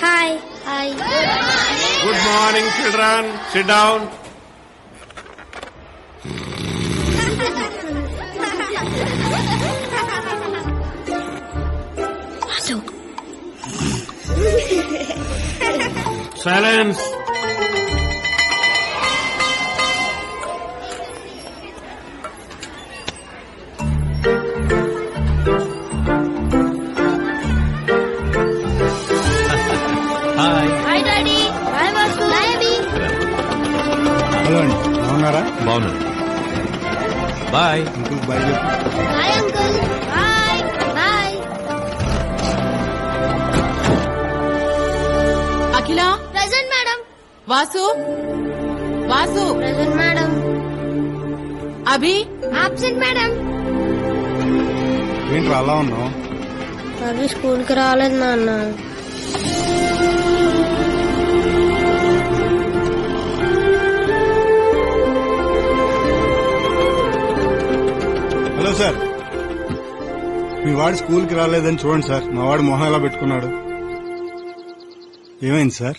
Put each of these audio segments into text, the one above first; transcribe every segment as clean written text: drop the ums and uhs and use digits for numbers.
Hi hi. Good morning children, sit down. Silence. Hi daddy. Hi Vasu. Hi Abhi. Hello అండి, బాగున్నారా? బాగున్నాను. Bye uncle. Bye చెప్పు. Hi uncle. Hi bye. Akhila. Present madam. Vasu. Vasu. Present madam. Abhi. Absent madam. ఏంట్రా అలా ఉన్నావు? అభి school కి రాలేదు నాన్న. హలో సార్, మీ వాడు స్కూల్ కి రాలేదని చూడండి సార్. మా వాడు మొహం ఎలా పెట్టుకున్నాడు. ఏమైంది సార్?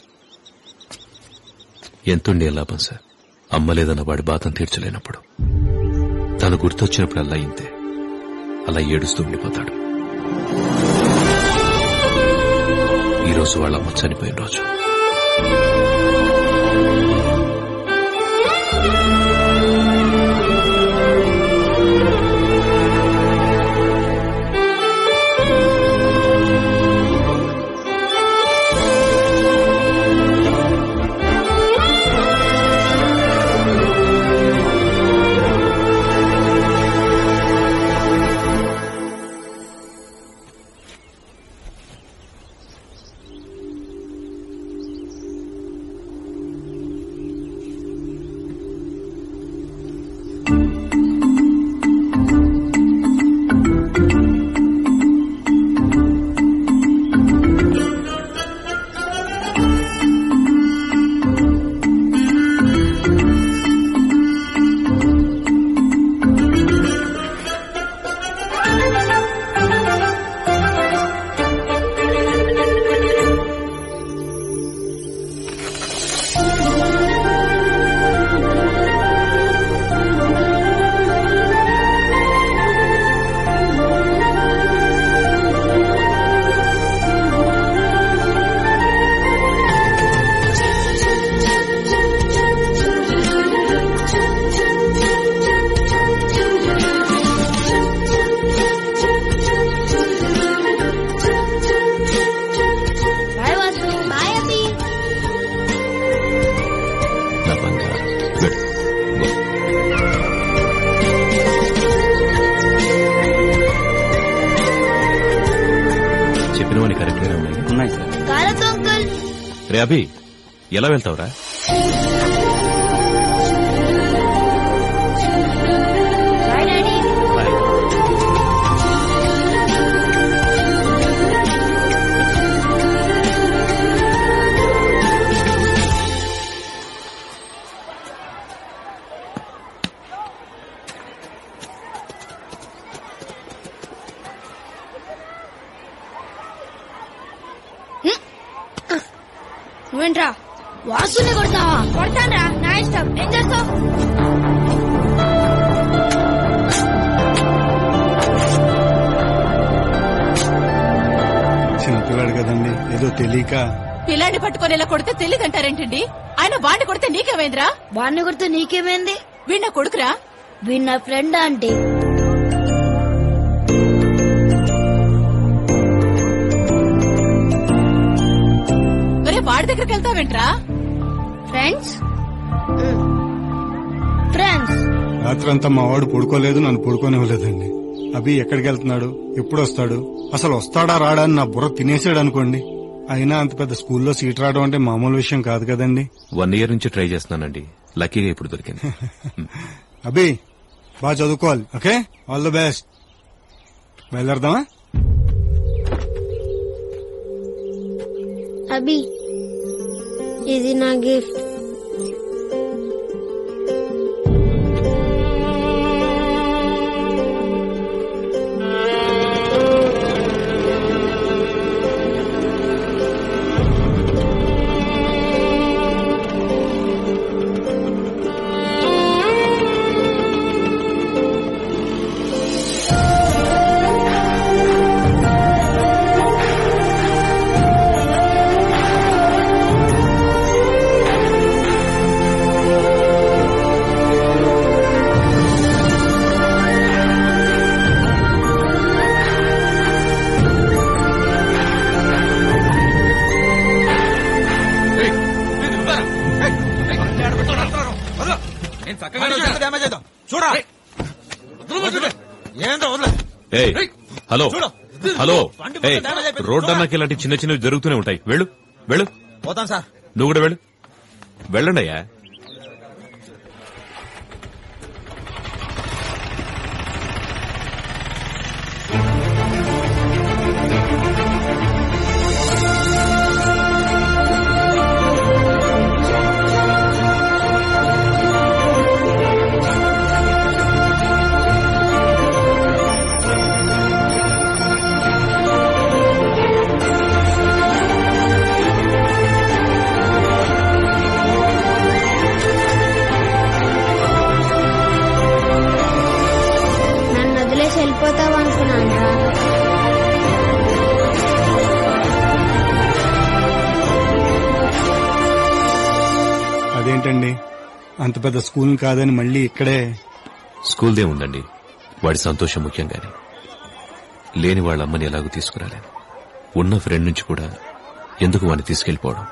ఎంతుండే లాభం సార్, అమ్మ లేదన్న వాడి బాధను తీర్చలేనప్పుడు. తను గుర్తొచ్చినప్పుడు అలా ఇంతే, అలా ఏడుస్తూ ఉండిపోతాడు. ఈరోజు వాళ్ళ అమ్మ చనిపోయిన రోజు. చెప్పినవని కరెక్ట్గా ఉన్నాయి సార్. రే అభి, ఎలా వెళ్తావురా? నువ్వేంట్రా వాసుని కొడతావా? కొడతానరా, నా ఇష్టం. ఏం చేస్తావు? చిన్నపిల్లాడు కదండి, ఏదో తెలియక. పిల్లాన్ని పట్టుకొని ఇలా కొడితే తెలియదంటారేంటండి? ఆయన వాడిని కొడితే నీకేమైందిరా? వాడిని కొడితే నీకేమైంది? వీడిన కొడుకురా. వీడి నా ఫ్రెండ్ ఆంటీ. వాడి దగ్గరికి వెళ్తావేంట్రా? Friends friends. రాత్రంతా మా వాడు పడుకోలేదు, నన్ను పడుకోనివ్వలేదండి. అభి ఎక్కడికి వెళ్తున్నాడు, ఎప్పుడు వస్తాడు, అసలు వస్తాడా రాడా అని నా బుర్ర తినేసాడు అనుకోండి. అయినా అంత పెద్ద స్కూల్లో సీట్ రావడం అంటే మామూలు విషయం కాదు కదండి. 1 year నుంచి ట్రై చేస్తున్నానండి, లక్కీగా ఇప్పుడు దొరికింది. అభి బాగా చదువుకోవాలి, ఓకే? All the best. బయలుదేరదామా? అభి, ఇది నా గిఫ్ట్. ఏయ్, హలో హలో, ఏయ్, రోడ్డు అన్నాకి ఇలాంటి చిన్న చిన్నవి జరుగుతూనే ఉంటాయి. వెళ్ళు వెళ్ళు. పోతాను సార్. నువ్వు కూడా వెళ్ళు. వెళ్ళండి అయ్యా. వెళ్ళిపోతావు అనుకున్నాను. అదేంటండి అంత పెద్ద స్కూల్ కాదని మళ్ళీ ఇక్కడే? స్కూల్దే ఉందండి, వాడి సంతోషం ముఖ్యం గాని లేని వాళ్ళ అమ్మని ఎలాగో తీసుకురాలేను. ఉన్న ఫ్రెండ్ నుంచి కూడా ఎందుకు వాడిని తీసుకెళ్లిపోవడం?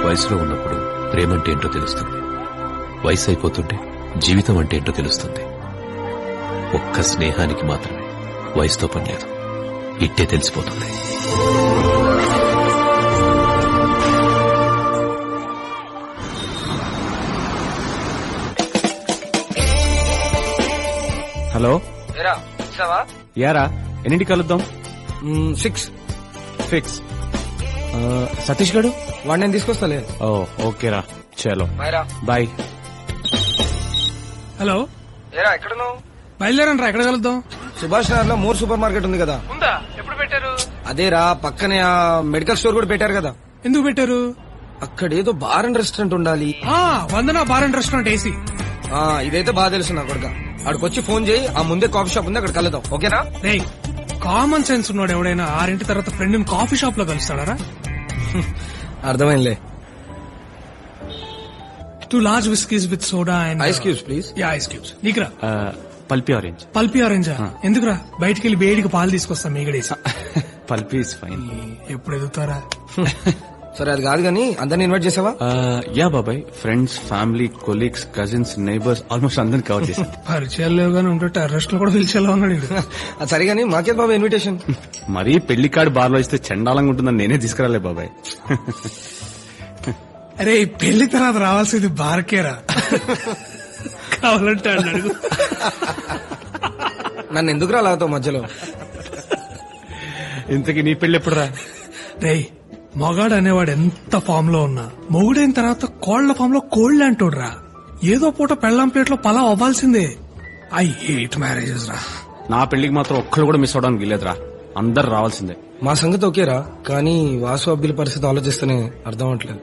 వయసులో ఉన్నప్పుడు ప్రేమంటే ఏంటో తెలుస్తుంది, వయసు అయిపోతుంటే జీవితం అంటే ఏంటో తెలుస్తుంది. ఒక్క స్నేహానికి మాత్రమే వయసుతో పని లేదు, ఇట్టే తెలిసిపోతుంది. హలో, యారా ఎన్నింటికి కలుద్దాం? 6 ఫిక్స్. సతీష్ గడు వాడు నేను తీసుకొస్తాలే. ఓ ఓకేరా, చలో బాయ్. హలో, ఎక్కడున్నావు? బయలుదేరండి రా, ఎక్కడ కలుద్దాం? సుభాష్ నగర్ లో మోర్ సూపర్ మార్కెట్ ఉంది కదా. ఉందా? ఎప్పుడు పెట్టారు? అదేరా, పక్కనే ఆ మెడికల్ స్టోర్ కూడా పెట్టారు కదా. ఎందుకు పెట్టారు? అక్కడ ఏదో బార్ అండ్ రెస్టారెంట్ ఉండాలి. వందన బార్ అండ్ రెస్టారెంట్ ఏసీ. ఇదైతే బాగా తెలుసు నా కొడుక. అక్కడికి ఫోన్ చేయి, ఆ ముందే కాఫీ షాప్ ఉంది, అక్కడ కలుద్దాం. ఓకేనా? రేయ్, కామన్ సెన్స్ ఉన్నాడు ఎవడైనా 6 తర్వాత ఫ్రెండ్ కాఫీ షాప్ లో కలుస్తాడారా? అర్థమైందిలే. 2 large whiskeys with soda and ice cubes please. Yeah, ice cubes. నీకురా పల్పీ ఆరెంజ్. పల్పీ ఆరెంజా? ఎందుకురా? బయటికి వెళ్ళి వేడికి పాలు తీసుకొస్తా మీగడేసి. Pulpy is fine. ఎప్పుడు ఎదుగుతారా? సరే, అది కాదు కానీ అందరిని ఇన్వైట్ చేసావా? యా బాబాయ్, friends, family, colleagues, cousins, neighbours almost అందరిని కవర్ చేశాను. పరిచయాలు లేవుగానే ఉంటే అరెస్ట్ లో కూడా పిలిచేలా ఉన్నాడు. అది సరే కానీ మాకే బాబాయ్ ఇన్విటేషన్. మరీ పెళ్లి కార్డు బార్లో ఇస్తే చండాలంగా ఉంటుందని నేనే తీసుకురాలే బాబాయ్. అరే, పెళ్లి తర్వాత రావాల్సింది బార్కేరా, కావాలంటే అన్నాడు. నన్ను ఎందుకు రాలాతో మధ్యలో? ఇంతకీ నీ పెళ్లి ఎప్పుడు రా? రేయ్, మొగాడు అనేవాడు ఎంత ఫామ్ లో ఉన్నా మొగుడైన తర్వాత కోళ్ల ఫామ్ లో కోళ్లు అంటాడు రా. ఏదో పూట పెళ్ళాం ప్లేట్లో పలావ్ అవ్వాల్సిందే. ఐ హేట్ మ్యారేజెస్ రా. నా పెళ్లికి మాత్రం ఒక్కళ్ళు కూడా మిస్ అవడానికి వీలేదురా, అందరు రావాల్సిందే. మా సంగతి ఓకేరా, కానీ వాసు అబ్బిల పరిస్థితి ఆలోచిస్తేనే అర్థం అవట్లేదు.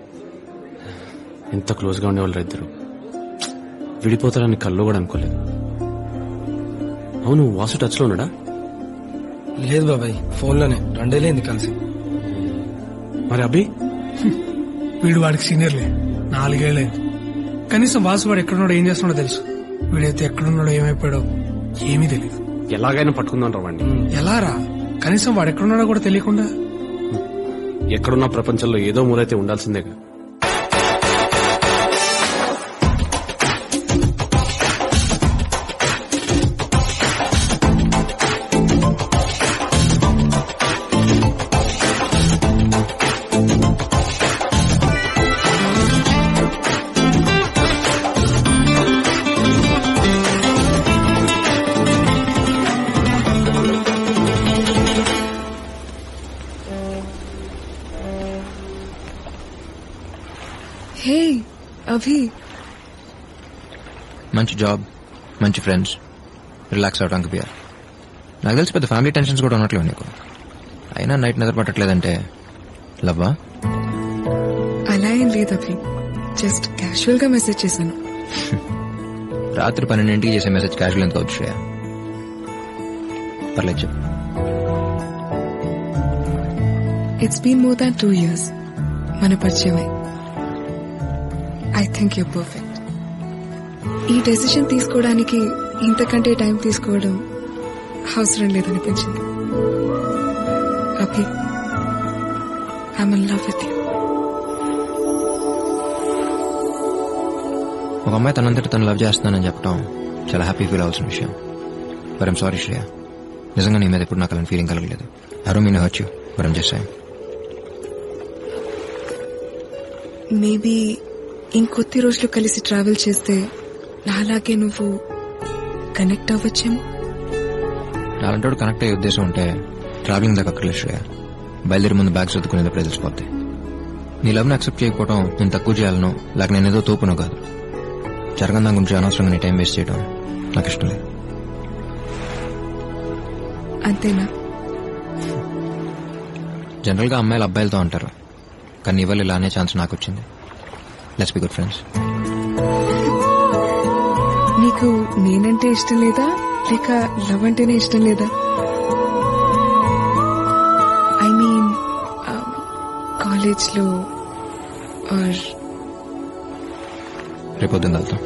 ఎంత క్లోజ్ గా ఉండేవాళ్ళు ఇద్దరు విడిపోతారని కల్లో కూడా అనుకోలేదు. అవును, వాసు టచ్ లో ఉన్నాడా? లేదు బాబాయ్, ఫోన్ లోనే 2 ఏళ్ళైంది కలిసి. మరి అభి? వీడు వాడికి సీనియర్లే, 4 ఏళ్ళైంది. కనీసం వాసు వాడు ఎక్కడున్నాడో ఏం చేస్తున్నాడో తెలుసు. వీడైతే ఎక్కడున్నాడో ఏమైపోయాడో ఏమీ తెలియదు. ఎలాగైనా పట్టుకుందాం రా వాడిని. ఎలా రా? కనీసం వాడు ఎక్కడున్నాడో కూడా తెలియకుండా? ఎక్కడున్నా ప్రపంచంలో ఏదో మూలైతే ఉండాల్సిందేగా. హే అభి, మంచి జాబ్, మంచి ఫ్రెండ్స్, రిలాక్స్ అవడానికి బియర్. నాకు తెలిసి పెద్ద ఫ్యామిలీ టెన్షన్స్ కూడా ఉన్నట్లేవు నీకు. అయినా నైట్ నిద్ర పట్టట్లేదంటే లవ్వా? అలా ఏం లేదు అభి, జస్ట్ క్యాజువల్ గా మెసేజ్ చేశాను. రాత్రి 12 చేసే మెసేజ్ క్యాజువల్ ఎంత అవుతుంది శ్రేయ? పర్లేదు చెప్పు. It's been more than 2 years మన పరిచయమై. I think you perfect. ఈ డెసిషన్ తీసుకోవడానికి ఇంతకంటే టైం తీసుకోవడం అవసరం లేదనిపించింది. Abhi, I'm in love with you. ఒక అమ్మాయి తనంతటి తను లవ్ చేస్తున్నానని చెప్పడం చాలా హ్యాపీ ఫీల్ అవ్వాల్సిన విషయం. బట్ ఐమ్ సారీ శ్రేయ, నిజంగా నీ మీద ఎప్పుడు నాకు అలాంటి ఫీలింగ్ కలగలేదు. I don't mean to hurt you, but I'm just saying. Maybe ఇంకొద్ది రోజులు కలిసి ట్రావెల్ చేస్తే నాలాగే నువ్వు కనెక్ట్ అవ్వచ్చేమో. నాలంటోడు కనెక్ట్ అయ్యే ఉద్దేశం ఉంటే ట్రావెలింగ్ దాకా అక్కర్లేదు శ్రేయ. బయలుదేరి ముందు బ్యాగ్స్ చదువుకునేటప్పుడు తెలిసిపోద్ది. నీ లవ్ని యాక్సెప్ట్ చేయకపోవడం నేను తక్కువ చేయాలను, లేక నేనేదో తోపునో కాదు. జరగని దాని గురించి అనవసరంగా నీ టైం వేస్ట్ చేయడం నాకు ఇష్టం లేదు. అంతేనా? జనరల్గా అమ్మాయిలు అబ్బాయిలతో అంటారు, కానీ ఇవాళ ఇలా అనే ఛాన్స్ నాకు వచ్చింది. Let's be good friends. నీకు నేనంటే ఇష్టం లేదా, లేక లవ్ అంటేనే ఇష్టం లేదా? ఐ మీన్ కాలేజ్లో ఆర్ రేపొద్దున వెళ్తాం.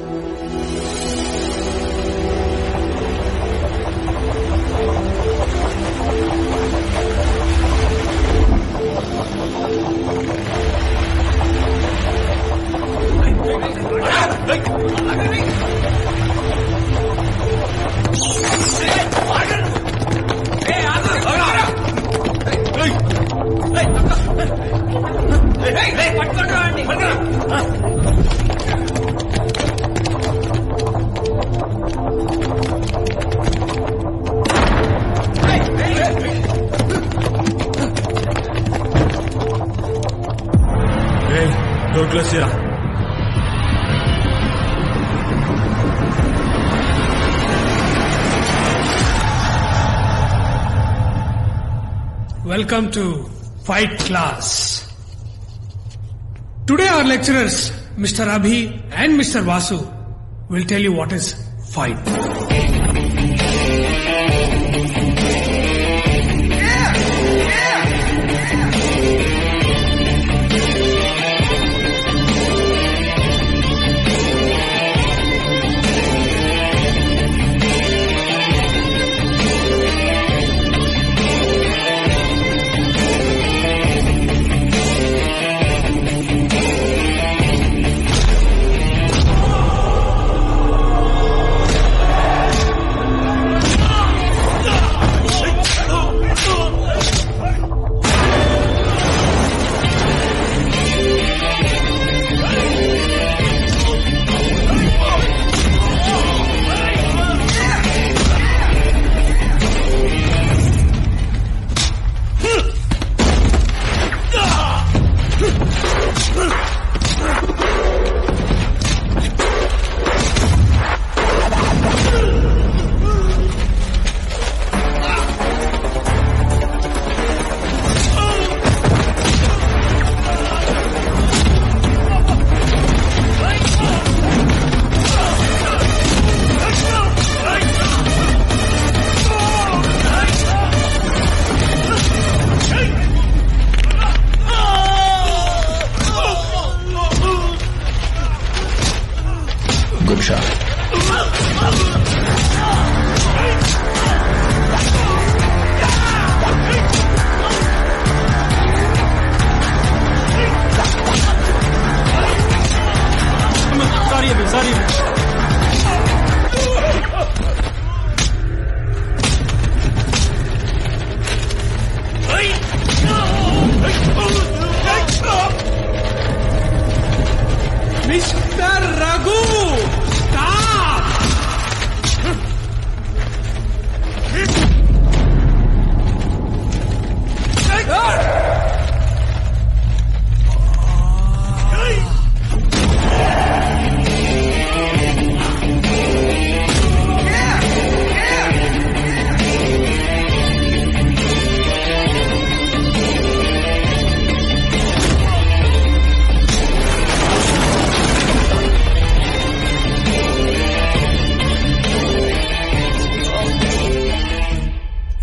Welcome to Fight Class. Today our lecturers, Mr. Abhi and Mr. Vasu, will tell you what is fight. Good shot. Sorry. Mr. Raghu, stop!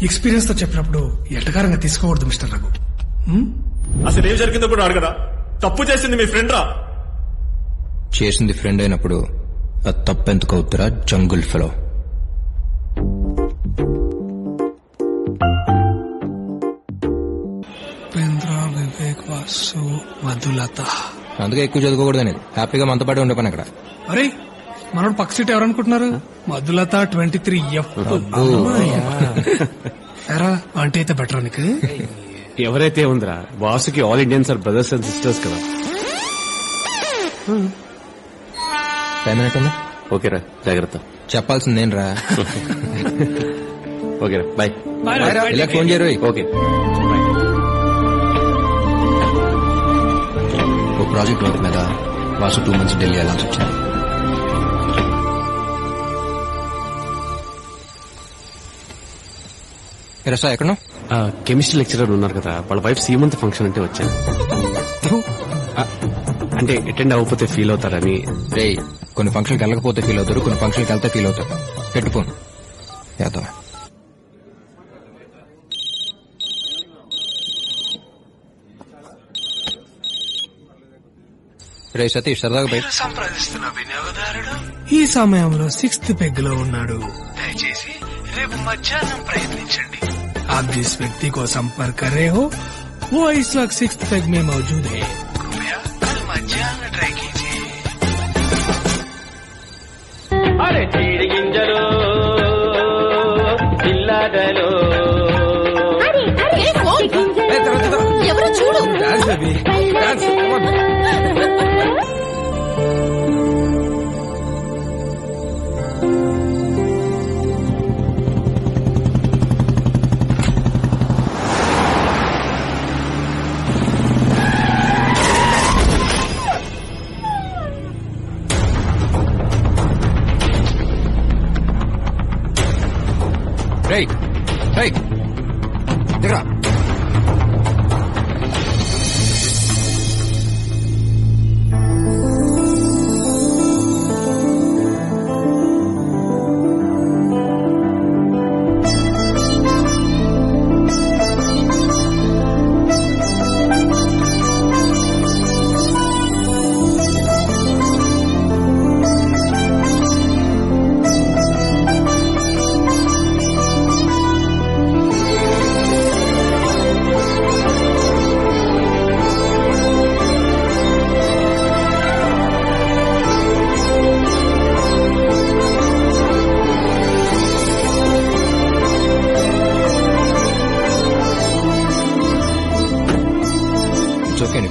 Experience తో చెప్పినప్పుడు ఎటకారంగా తీసుకోకూడదు మిస్టర్ రఘు. అసలు ఏం జరిగిందో కూడా అడగదా? తప్పు చేసింది మీ ఫ్రెండ్ రా. చేసింది ఫ్రెండ్ అయినప్పుడు అది తప్పెందుకు అవుతురా జంగుల్ ఫెలో? ఉపేంద్ర, వివేక్, వాసు, మధులత. అందుకే ఎక్కువ చదువుకోకూడదు అనేది. హ్యాపీగా మనతో పాటు ఉండే పని అక్కడ. అరే మనోడు పక్క సీట్ ఎవరనుకుంటున్నారు? మధులత 23F. ఎరా అంటే అయితే బెటర్ నీకు. ఎవరైతే ఉందిరా, వాసుకి all Indians are brothers and sisters కదా. ఓకేరా, జాగ్రత్త. చెప్పాల్సింది నేను రా. ఓకేరా, బాయ్. ఫోన్ చేయరు. ఓకే. ఓ ప్రాజెక్ట్ వర్క్ మీద వాసు 2 months ఢిల్లీ వెళ్ళాల్సి వచ్చింది. రసా ఎక్కడ? కెమిస్ట్రీ లెక్చరర్ ఉన్నారు కదా, వాళ్ళ వైఫ్ సీమంత్ ఫంక్షన్ అంటే వచ్చాను. అంటే అటెండ్ అవ్వకపోతే ఫీల్ అవుతారని. రే, కొన్ని ఫంక్షన్కి వెళ్ళకపోతే ఫీల్ అవుతారు, కొన్ని ఫంక్షన్కి వెళ్తే ఫీల్ అవుతారు. పెట్టుకోను యాదవ్. రే సతీష్, సరదాగా బయట సంప్రదిస్తున్న వినియోగదారుడు ఈ సమయంలో 6th పెగ్ లో ఉన్నాడు. దయచేసి రేపు మధ్యాహ్నం ప్రయత్నించండి. आप जिस व्यक्ति को संपर्क कर रहे हो वो इस वक्त 6th पेग में मौजूद है. कृपया कल मध्याह्न ट्राई कीजिए. अरे चीड़ गिंजलो पिल्लाडलो ఎవరు చూడు. దిగరా.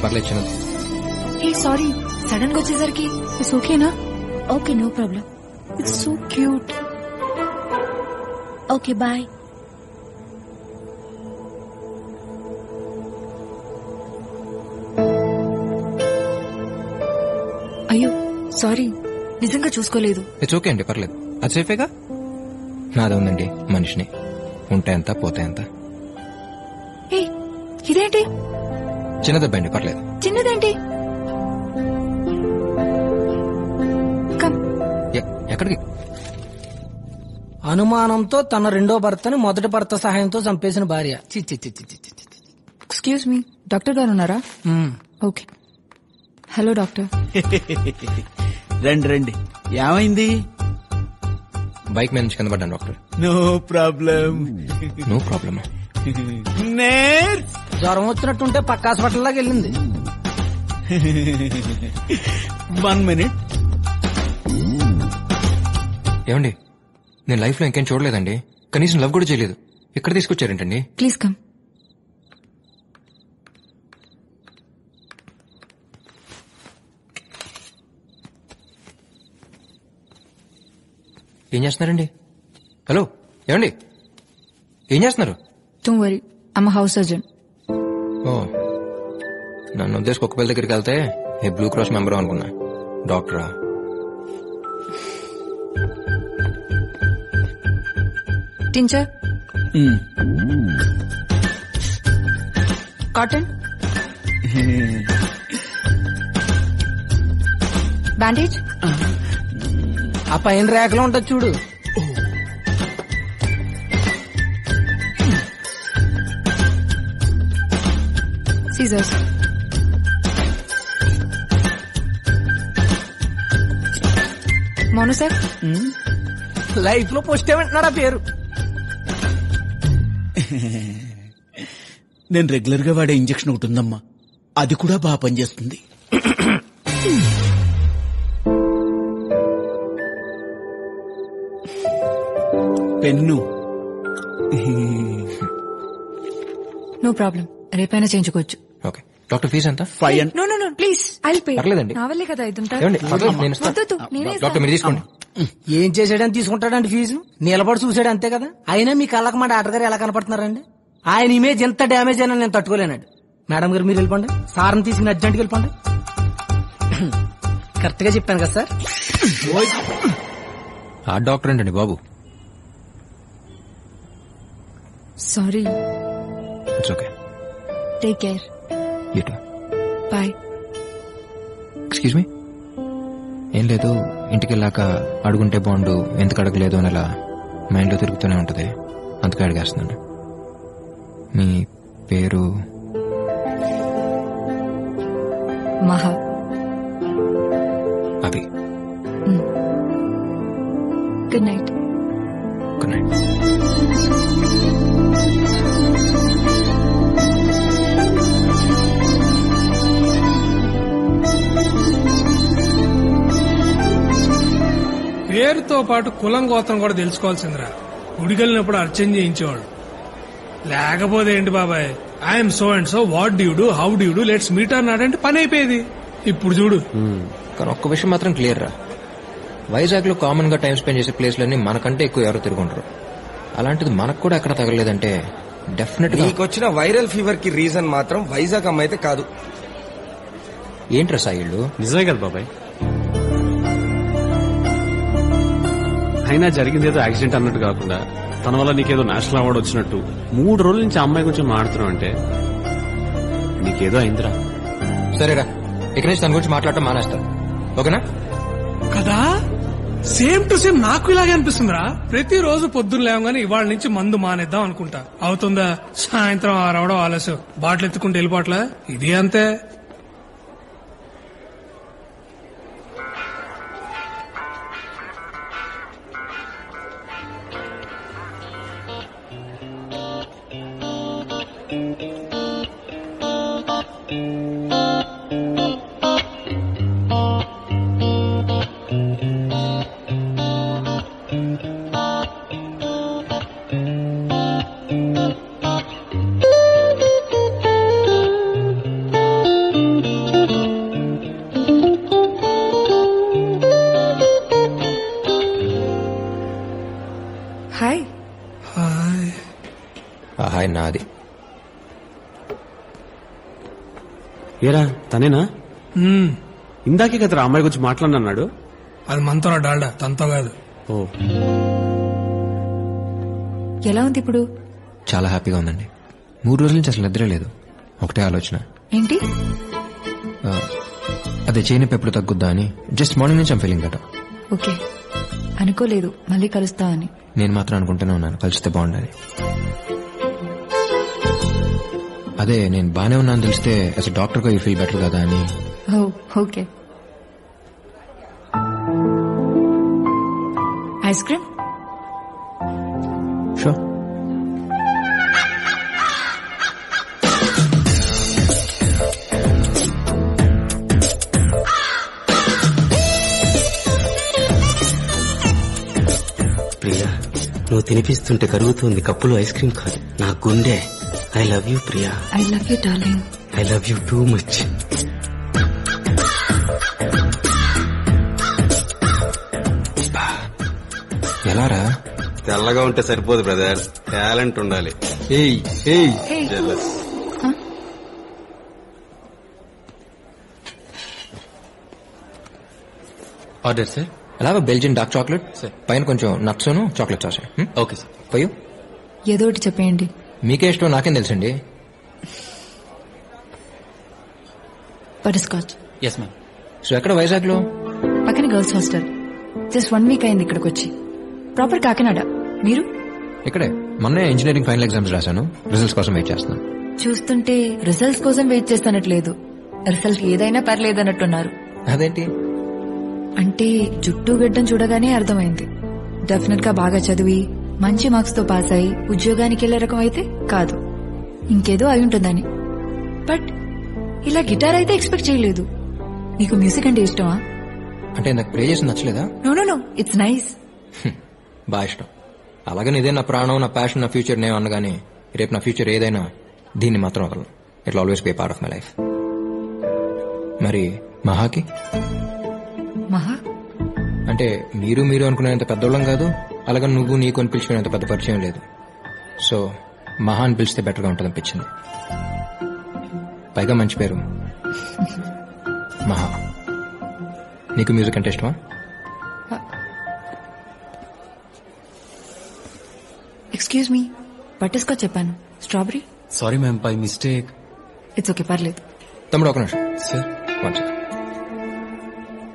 పర్లేదు చిన్నది. హే సారీ, సడన్ గా వచ్చేసరికి. ఇట్స్ ఓకేనా? Okay, no problem. It's so cute. Okay, bye. అయ్యో సారీ, నిజంగా చూసుకోలేదు. ఇట్స్ ఓకే అండి, పర్లేదు. అది సేఫేగా. నాదే ఉందండి మనిషిని. ఉంటే ఎంత పోతే ఎంత. ఇదేంటి? చిన్నదబ్బండి, పర్లేదు. చిన్నదేంటి? ఎక్కడికి? అనుమానంతో తన రెండో భర్తని మొదటి భర్త సహాయంతో చంపేసిన భార్య. ఎక్స్క్యూజ్ మీ, డాక్టర్ గారు ఉన్నారా? ఓకే. Hello doctor. రండి రండి, ఏమైంది? బైక్ మీద నుంచి కింద పడ్డాను doctor. No problem. No problem. జ్వరం వచ్చినట్టుంటే పక్క హాస్పిటల్ లాగా వెళ్ళింది. 1 minute. ఏమండి, నేను లైఫ్ లో ఇంకేం చూడలేదండి. కనీసం లవ్ కూడా చేయలేదు. ఇక్కడ తీసుకొచ్చారేంటండి? Please come. ఏం చేస్తున్నారండి? హలో, ఏమండి, ఏం చేస్తున్నారు? Don't worry, I'm house surgeon. ఓ, నన్ను ఉద్దేశం కుక్క పిల్ల దగ్గరికి వెళ్తే ఏ బ్లూ క్రాస్ మెంబర్ అనుకున్నా. డాక్టరా? Tincture, cotton, bandage. ఆ పైన రేఖలో ఉంటుంది చూడు. సీజర్స్. మోనోసెక్. లైఫ్ లో పోస్ట్ ఏమంటున్నాడు ఆ పేరు? నేను రెగ్యులర్ గా వాడే ఇంజెక్షన్ ఒకటి ఉందమ్మా, అది కూడా బాగా పనిచేస్తుంది. పెన్ను. నో ప్రాబ్లం, రేపైనా చేయించుకోవచ్చు. ఓకే డాక్టర్ ఫీజు ఎంత? No no no please I pay. పర్లేదండి. నా వల్లే కదా ఇదంతా. ఏమండి, పర్లేదు, నేను ఇస్తాను. వద్దు, నేనే డాక్టర్ మీరు తీసుకోండి. ఏం చేసాడని తీసుకుంటాడండి ఫీజు? నిలబడి చూసాడు అంతే కదా. అయినా మీ కళ్ళకి మా డాక్టర్ గారు ఎలా కనపడుతున్నారండి? ఆయన ఇమేజ్ ఎంత డ్యామేజ్ అయినా నేను తట్టుకోలేనండి. మేడం గారు మీరు వెళ్ళిపోండి, సార్ని తీసుకుని అర్జెంట్కి వెళ్ళిపోండి. కరెక్ట్ గా చెప్పాను కదా సార్? ఆ డాక్టర్ ఏంటండి బాబు? Sorry. It's okay. Take care. You too. Bye. Excuse me. ఏం లేదు, ఇంటికి వెళ్ళాక అడుగుంటే బాగుండు, ఎందుకు అడగలేదు అని అలా మైండ్లో తిరుగుతూనే ఉంటుంది, అందుకే అడిగేస్తున్నాను. మీ పేరు? Maha. Abhi. Good night. Good night. పేరుతో పాటు కులం గోత్రం కూడా తెలుసుకోవాల్సిందిరా. గుడికెళ్ళినప్పుడు అర్చన చేయించేవాడు. లేకపోతే ఏంటి బాబాయ్, I'm so and so, what due do, how due do, let's meet అన్నాడంటే పని అయిపోయేది. ఇప్పుడు చూడు. కానీ ఒక్క విషయం మాత్రం క్లియర్ రా, వైజాగ్ లో కామన్ గా టైం స్పెండ్ చేసే ప్లేస్లన్నీ మనకంటే ఎక్కువ ఎవరు తిరుగుంటారు. అలాంటిది మనకు కూడా ఎక్కడ తగలేదంటే డెఫినెట్ గా. నీకొచ్చిన వైరల్ ఫీవర్ కి రీజన్ మాత్రం వైజాగ్ అమ్మాయి అయితే కాదు. ఏంట్రా సాయిళ్ళు? నిజమే కదా బాబాయ్. అయినా జరిగింది ఏదో యాక్సిడెంట్ అన్నట్టు కాకుండా తన వల్ల నీకేదో నేషనల్ అవార్డు వచ్చినట్టు 3 రోజుల నుంచి అమ్మాయి గురించి మాట్లాడుతున్నావు అంటే నీకేదో అయిందిరా. సరేరా, ఇక నుంచి తన గురించి మాట్లాడటం మానేస్తా, ఓకేనా? కదా సేమ్ టు సేమ్ నాకు ఇలాగే అనిపిస్తుందిరా. ప్రతిరోజు పొద్దున్న లేవగానే ఇవాళ నుంచి మందు మానేద్దాం అనుకుంటా. అవుతుందా? సాయంత్రం రావడం ఆలస్యం, బాటిల్ ఎత్తుకుంటూ వెళ్ళిపోవట్లా. ఇది అంతే. హాయ్. హాయ్ నాది. ఏరా తనేనా? ఇందాకే కదరా అమ్మాయి గురించి మాట్లాడినాడు. అది మనతో డాల్డా, తనతో కాదు. ఓ, ఎలా ఉంది ఇప్పుడు? చాలా హ్యాపీగా ఉందండి. 3 రోజుల నుంచి అసలు నిద్ర లేదు, ఒకటే ఆలోచన. ఏంటి? అదే చేయనొప్పి ఎప్పుడు తగ్గుద్దా అని. జస్ట్ మార్నింగ్ నుంచి ఐమ్ ఫీలింగ్ బెటర్. ఓకే, అనుకోలేదు మళ్ళీ కలుస్తా అని. నేను మాత్రం అనుకుంటూనే ఉన్నాను కలిస్తే బాగుండాలి. అదే నేను బానే ఉన్నాను తెలిస్తే యాజ్ అ డాక్టర్ గా యూ ఫీల్ బెటర్ కదా అని. Okay. Ice cream? Sure. Priya, నువ్వు తినిపిస్తుంటే కరుగుతుంది కప్పులో ఐస్ క్రీమ్ కాదు, నా గుండె. I love you Priya. I love you darling. I love you too much. ఎలారా? తెల్లగా ఉంటే సరిపోదు బ్రదర్, టాలెంట్ ఉండాలి. జెలస్. Order sir. అలాగే బెల్జియన్ డార్క్ చాక్లెట్ సార్, పైన కొంచెం nuts chocolate sauce. Okay sir. For you? ఏదో ఒకటి చెప్పేయండి. మీకే ఇష్టం నాకేం తెలుసండి. Butterscotch. Yes ma'am. So ఎక్కడ వైజాగ్ లో? పక్కన గర్ల్స్ హాస్టల్. జస్ట్ 1 వీక్ అయింది ఇక్కడికి వచ్చి. ప్రాపర్ కాకినాడ. మీరు? ఇక్కడే. మొన్నే ఇంజనీరింగ్ ఫైనల్ ఎగ్జామ్స్ రాశాను, రిజల్ట్స్ కోసం వెయిట్ చేస్తున్నాను. చూస్తుంటే రిజల్ట్స్ కోసం వెయిట్ చేస్తానట్లేదు, రిజల్ట్ ఏదైనా పర్లేదన్నట్టున్నారు. అదేంటి? అంటే జుట్టు గడ్డం చూడగానే అర్థమైంది. డెఫినెట్ గా బాగా చదివి మంచి మార్క్స్ తో పాస్ అయి ఉద్యోగానికి వెళ్లే రకం అయితే కాదు, ఇంకేదో అయి ఉంటుందని. బట్ ఇలా గిటార్ అయితే ఎక్స్పెక్ట్ చేయలేదు. మీకు మ్యూజిక్ అంటే ఇష్టమా? అంటే నాకు ప్లే చేసి నచ్చలేదా? No no no, it's nice. బాగా ఇష్టం. అలాగని ఇదే నా ప్రాణం, నా ప్యాషన్, నా ఫ్యూచర్ నేను అనగానే రేపు నా ఫ్యూచర్ ఏదైనా దీన్ని మాత్రం వదలను. It always be part of my life. మరి మహాకి మహా అంటే మీరు అనుకునేంత పెద్దోళ్ళం కాదు, అలాగని నువ్వు నీకు అని పిలిచుకునేంత పెద్ద పరిచయం లేదు. సో మహా అని పిలిస్తే బెటర్గా ఉంటుంది అనిపించింది. పైగా మంచి పేరు మహా. నీకు మ్యూజిక్ అంటే ఇష్టమా? ఎక్స్క్యూజ్ మీ, బటర్స్కాచ్ చెప్పాను, strawberry. Sorry ma'am, by mistake. It's okay, పర్లేదు. తమ్ముడు ఒక నిమిషం సార్.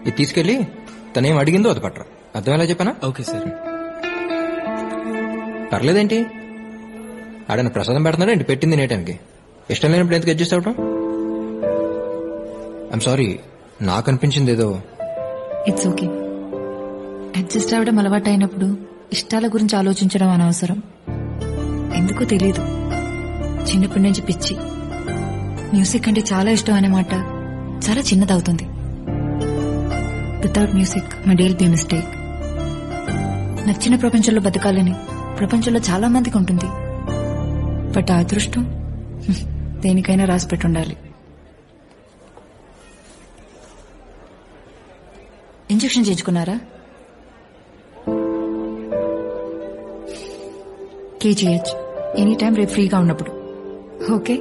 ఇది తీసుకెళ్ళి తనేం అడిగిందో అది పట్టరా. అర్థమేలా చెప్పానా? Okay sir. పర్లేదేంటి, ఆడన ప్రసాదం పెడుతున్నాడా ఏంటి పెట్టింది నేటానికి? ఇష్టం లేనప్పుడు ఎందుకు అడ్జస్ట్ అవటం? ఐఎమ్ సారీ, నాకు అనిపించింది ఏదో. It's okay. అడ్జస్ట్ అవ్వడం అలవాటు అయినప్పుడు ఇష్టాల గురించి ఆలోచించడం అనవసరం. ఎందుకో తెలీదు, చిన్నప్పటి నుంచి పిచ్చి. మ్యూజిక్ అంటే చాలా ఇష్టం అనే మాట చాలా చిన్నదవుతుంది. Without music my day will be mistake. నచ్చిన ప్రపంచంలో బతకాలని ప్రపంచంలో చాలా మందికి ఉంటుంది. బట్ ఆ అదృష్టం దేనికైనా రాసి పెట్టుండాలి. ఇంజెక్షన్ చేయించుకున్నారా? KGH ఎనీ టైం రేపు ఫ్రీగా ఉన్నప్పుడు. ఓకే.